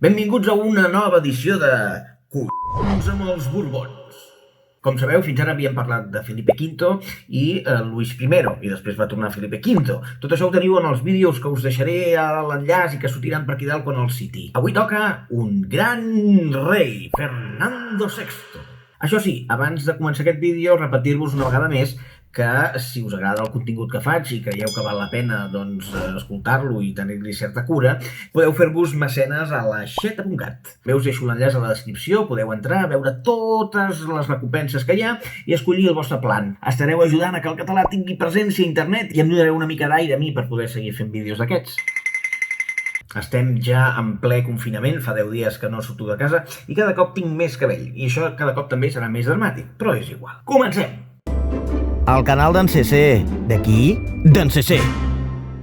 Benvinguts a una nova edició de Collons amb els Borbons. Com sabeu, fins ara havíem parlat de Felipe V i Luis I, i després va tornar Felipe V. Tot això ho teniu en els vídeos que us deixaré a l'enllaç i que sortiran per aquí dalt quan els citi. Avui toca un gran rei, Fernando VI. Això sí, abans de començar aquest vídeo, repetir-vos una vegada més que si us agrada el contingut que faig i creieu que val la pena escoltar-lo i tenir-li certa cura, podeu fer-vos mecenes a l'aixeta.cat. Bé, us deixo l'enllaç a la descripció, podeu entrar, veure totes les recompenses que hi ha i escollir el vostre plan. Estareu ajudant a que el català tingui presència a internet i em donareu una mica d'aire a mi per poder seguir fent vídeos d'aquests. Estem ja en ple confinament, fa 10 dies que no surto de casa i cada cop tinc més cabell. I això cada cop també serà més dramàtic, però és igual. Comencem! Al canal d'en CC. De qui? D'en CC.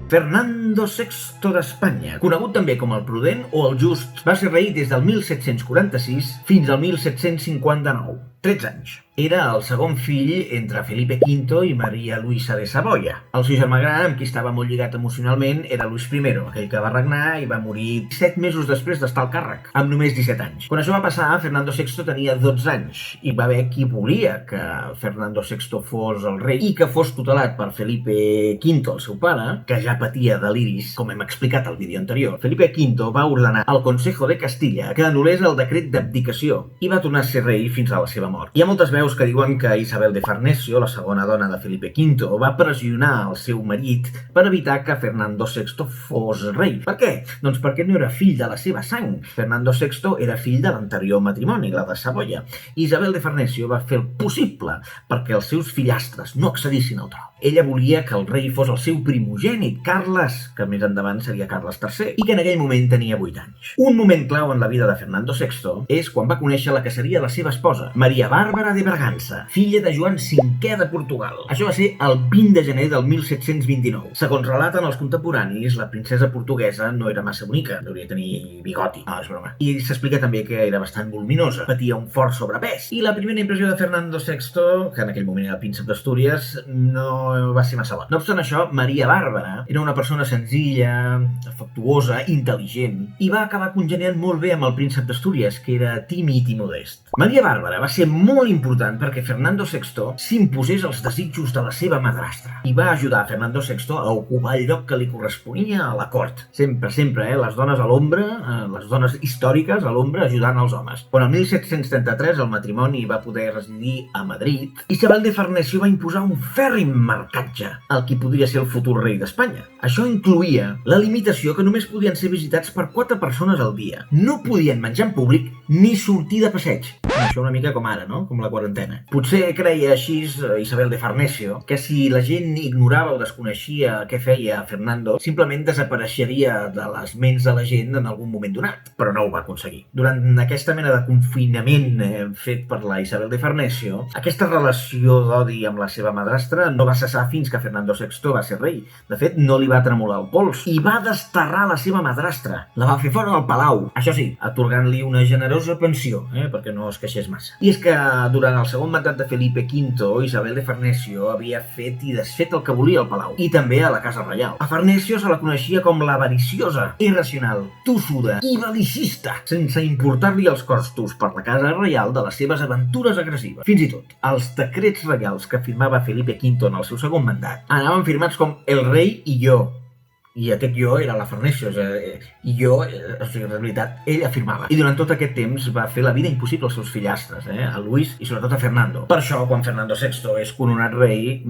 Fernando VI d'Espanya, conegut també com el Prudent o el Just, va ser rei des del 1746 fins al 1759. 13 anys. Era el segon fill entre Felipe V i Maria Luisa de Savoia. El seu germà gran, amb qui estava molt lligat emocionalment, era Luis I, aquell que va regnar i va morir 7 mesos després d'estar al càrrec, amb només 17 anys. Quan això va passar, Fernando VI tenia 12 anys i va haver qui volia que Fernando VI fos el rei i que fos tutelat per Felipe V, el seu pare, que ja patia deliris, com hem explicat al vídeo anterior. Felipe V va ordenar al Consejo de Castilla que anul·lés el decret d'abdicació i va tornar a ser rei fins a la seva mort. Hi ha moltes veus que diuen que Isabel de Farnesio, la segona dona de Felipe V, va pressionar el seu marit per evitar que Fernando VI fos rei. Per què? Doncs perquè no era fill de la seva sang. Fernando VI era fill de l'anterior matrimoni, la de Savoia. Isabel de Farnesio va fer el possible perquè els seus fillastres no accedissin al tron. Ella volia que el rei fos el seu primogènit, Carles, que més endavant seria Carles III, i que en aquell moment tenia 8 anys. Un moment clau en la vida de Fernando VI és quan va conèixer la que seria la seva esposa, Maria Bàrbara de Bragança, filla de Joan V de Portugal. Això va ser el 20 de gener del 1729. Segons relaten els contemporanis, la princesa portuguesa no era massa bonica, hauria de tenir bigoti. No, és broma. I s'explica també que era bastant voluminosa, patia un fort sobrepès. I la primera impressió de Fernando VI, que en aquell moment era el príncep d'Astúries, no va ser massa bona. No obstant això, Maria Bàrbara era una persona senzilla, afectuosa, intel·ligent, i va acabar congeniant molt bé amb el príncep d'Astúries, que era tímid i modest. Maria Bàrbara va ser molt important perquè Fernando VI s'imposés els desitjos de la seva madrastra i va ajudar Fernando VI a ocupar el lloc que li corresponia a la cort. Sempre, les dones a l'ombra, les dones històriques a l'ombra ajudant els homes. Quan el 1733 el matrimoni va poder residir a Madrid, Isabel de Farnesio va imposar un fèrrim marcatge al qui podria ser el futur rei d'Espanya. Això incloïa la limitació que només podien ser visitats per 4 persones al dia. No podien menjar en públic ni sortir de passeig. Això una mica com ara, no? Com la quarantena. Potser creia així Isabel de Farnesio que si la gent ignorava o desconeixia què feia Fernando, simplement desapareixeria de les ments de la gent en algun moment donat. Però no ho va aconseguir. Durant aquesta mena de confinament fet per la Isabel de Farnesio, aquesta relació d'odi amb la seva madrastra no va cessar fins que Fernando VI va ser rei. De fet, no li va tremolar el pols i va desterrar la seva madrastra. La va fer fora del palau. Això sí, atorgant-li una generosa pensió, perquè no es queixés massa. I és que durant el segon mandat de Felipe V, Isabel de Farnesio havia fet i desfet el que volia al palau, i també a la casa reial. A Farnesio se la coneixia com l'avariciosa, irracional, tossuda i belicista, sense importar-li els costos per la casa reial de les seves aventures agressives. Fins i tot, els decrets reials que firmava Felipe V en el seu segon mandat anaven firmats com el rei i jo. I aquest jo era la Farnesio, i jo, en realitat, ell afirmava. I durant tot aquest temps va fer la vida impossible als seus fillastres, a Luis i sobretot a Fernando. Per això, quan Fernando VI és coronat rei,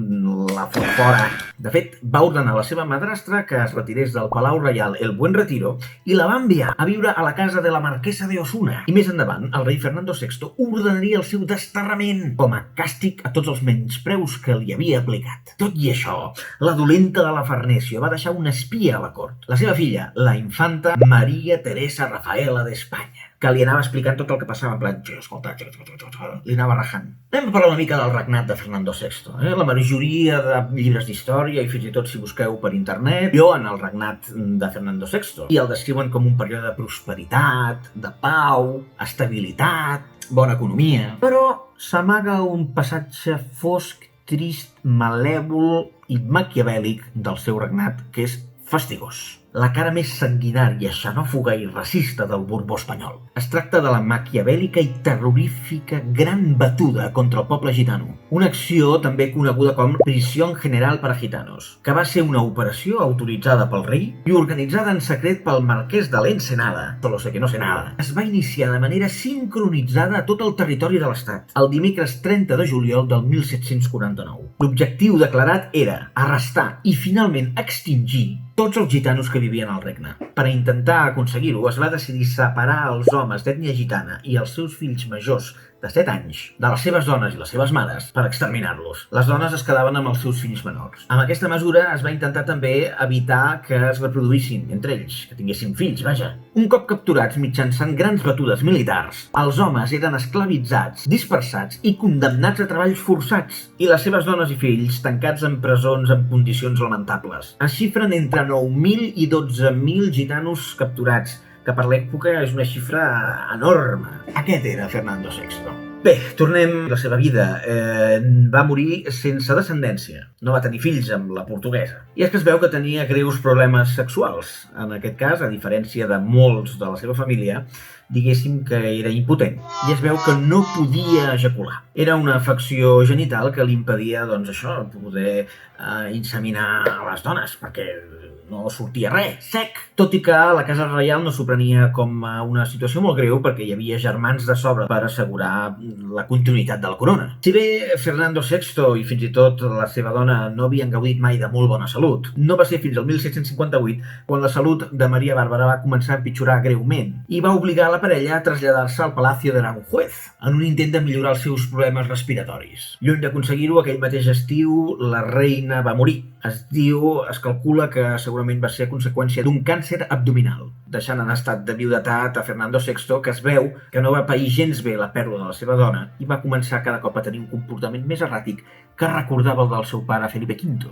la fot fora. De fet, va ordenar a la seva madrastra que es retirés del Palau Reial El Buen Retiro i la va enviar a viure a la casa de la marquesa de Osuna. I més endavant, el rei Fernando VI ordenaria el seu desterrament com a càstig a tots els menyspreus que li havia aplicat. Tot i això, la dolenta de la Farnesio va deixar un espia a la cort. La seva filla, la infanta Maria Teresa Rafaela d'Espanya, que li anava explicant tot el que passava, en plan, escolta, li anava rajant. Anem a parlar una mica del regnat de Fernando VI. La majoria de llibres d'història, i fins i tot si busqueu per internet, en el regnat de Fernando VI. I el descriuen com un període de prosperitat, de pau, estabilitat, bona economia. Però s'amaga un passatge fosc, trist, malèvol i maquiavèlic del seu regnat, que és fastigós. la cara més sanguinària, xenòfoga i racista del Borbó espanyol. Es tracta de la maquiavèlica i terrorífica Gran Batuda contra el poble gitano, una acció també coneguda com Prisión General para Gitanos, que va ser una operació autoritzada pel rei i organitzada en secret pel marquès de l'Ensenada, solo sé que no sé nada. Es va iniciar de manera sincronitzada a tot el territori de l'estat, el dimecres 30 de juliol del 1749. L'objectiu declarat era arrestar i finalment extingir tots els gitanos que vivien al regne. Per a intentar aconseguir-ho, es va decidir separar els homes d'ètnia gitana i els seus fills majors de 7 anys de les seves dones i les seves mares per exterminar-los. Les dones es quedaven amb els seus fills menors. Amb aquesta mesura es va intentar també evitar que es reproduïssin entre ells, que tinguessin fills, vaja. Un cop capturats mitjançant grans batudes militars, els homes eren esclavitzats, dispersats i condemnats a treballs forçats, i les seves dones i fills tancats en presons en condicions lamentables. Es xifren entre 9.000 i 12.000 gitanos capturats, que per l'època és una xifra enorme. Aquest era Fernando VI. Bé, tornem a la seva vida. Va morir sense descendència. No va tenir fills amb la portuguesa. I és que es veu que tenia greus problemes sexuals. En aquest cas, a diferència de molts de la seva família, diguéssim que era impotent. I es veu que no podia ejacular. Era una afecció genital que li impedia, doncs això, poder inseminar les dones, perquè no sortia res, sec. Tot i que la casa reial no s'ho prenia com una situació molt greu perquè hi havia germans de sobre per assegurar la continuïtat de la corona. Si bé Fernando VI i fins i tot la seva dona no havien gaudit mai de molt bona salut, no va ser fins al 1758 quan la salut de Maria Bàrbara va començar a empitjorar greument i va obligar la parella a traslladar-se al Palacio de Aranjuez en un intent de millorar els seus problemes respiratoris. Lluny d'aconseguir-ho, aquell mateix estiu la reina va morir. Es calcula que segurament va ser a conseqüència d'un càncer abdominal, deixant en estat de viudetat a Fernando VI, que es veu que no va pair gens bé la pèrdua de la seva dona i va començar cada cop a tenir un comportament més erràtic que recordava el del seu pare Felipe V.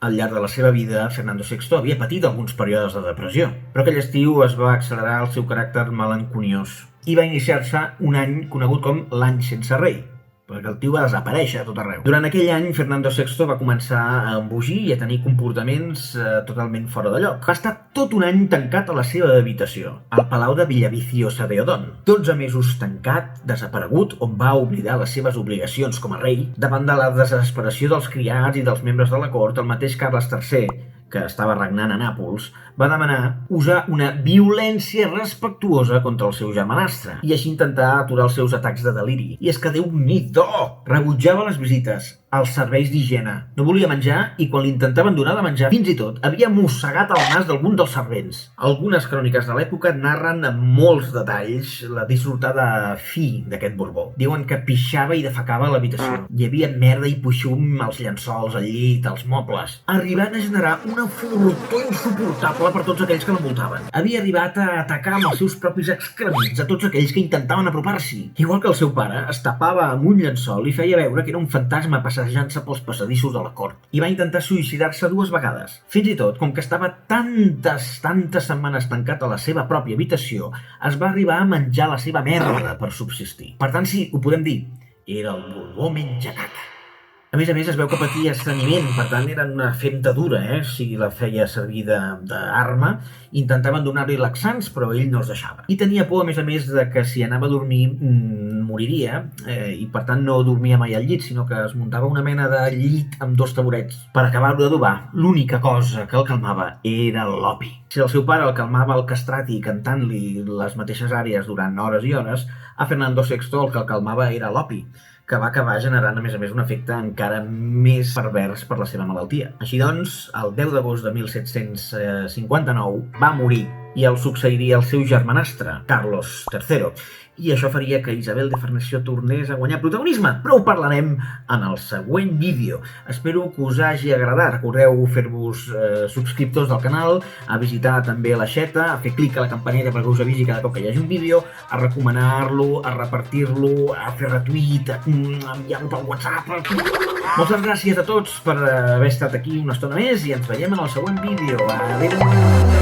Al llarg de la seva vida, Fernando VI havia patit alguns períodes de depressió, però aquell estiu es va accelerar el seu caràcter melanconiós i va iniciar-se un any conegut com l'any sense rei, perquè el tio va desaparèixer a tot arreu. Durant aquell any, Fernando VI va començar a embogir i a tenir comportaments totalment fora de lloc. Va estar tot un any tancat a la seva habitació, al Palau de Villaviciosa de Odón. 12 mesos tancat, desaparegut, on va oblidar les seves obligacions com a rei. Davant de la desesperació dels criats i dels membres de la cort, el mateix Carles III, que estava regnant a Nàpols, va demanar usar una violència respectuosa contra el seu germanastre i així intentar aturar els seus atacs de deliri. I és que Déu-n'hi-do! Rebutjava les visites, els serveis d'higiene, no volia menjar i quan l'intentaven donar de menjar, fins i tot havia mossegat el nas d'algun dels servents. Algunes cròniques de l'època narren amb molts detalls la dissortada fi d'aquest Borbó. Diuen que pixava i defecava a l'habitació. Hi havia merda i puixum als llençols, al llit, als mobles, arribant a generar una fortor insuportable per tots aquells que l'envoltaven. Havia arribat a atacar amb els seus propis excrements a tots aquells que intentaven apropar-s'hi. Igual que el seu pare, es tapava amb un llençol i feia veure que era un fantasma passejant-se pels passadissos de la cort. I va intentar suïcidar-se 2 vegades. Fins i tot, com que estava tantes setmanes tancat a la seva pròpia habitació, es va arribar a menjar la seva merda per subsistir. Per tant, sí, ho podem dir, era el Borbó menjacaca. A més, es veu que patia estrenyiment, per tant era una femta dura, si la feia servir d'arma. Intentaven donar-li laxants, però ell no els deixava. I tenia por, a més, de que si anava a dormir moriria, i per tant no dormia mai al llit, sinó que es muntava una mena de llit amb 2 taburets. Per acabar-ho d'adobar, l'única cosa que el calmava era l'opi. Si el seu pare el calmava al castrati cantant-li les mateixes àrees durant hores i hores, a Fernando VI el que el calmava era l'opi, que va acabar generant, a més, un efecte encara més pervers per la seva malaltia. Així doncs, el 10 d'agost de 1759 va morir i el succeiria el seu germanastre, Carlos III. I això faria que Isabel de Farnesio tornés a guanyar protagonisme, però ho parlarem en el següent vídeo. Espero que us hagi agradat. Recordeu fer-vos subscriptors del canal, a visitar també la xeta, a fer clic a la campaneta perquè us avisi cada cop que hi hagi un vídeo, a recomanar-lo, a repartir-lo, a fer retweet, a enviar-lo pel WhatsApp. Moltes gràcies a tots per haver estat aquí una estona més i ens veiem en el següent vídeo. Adéu!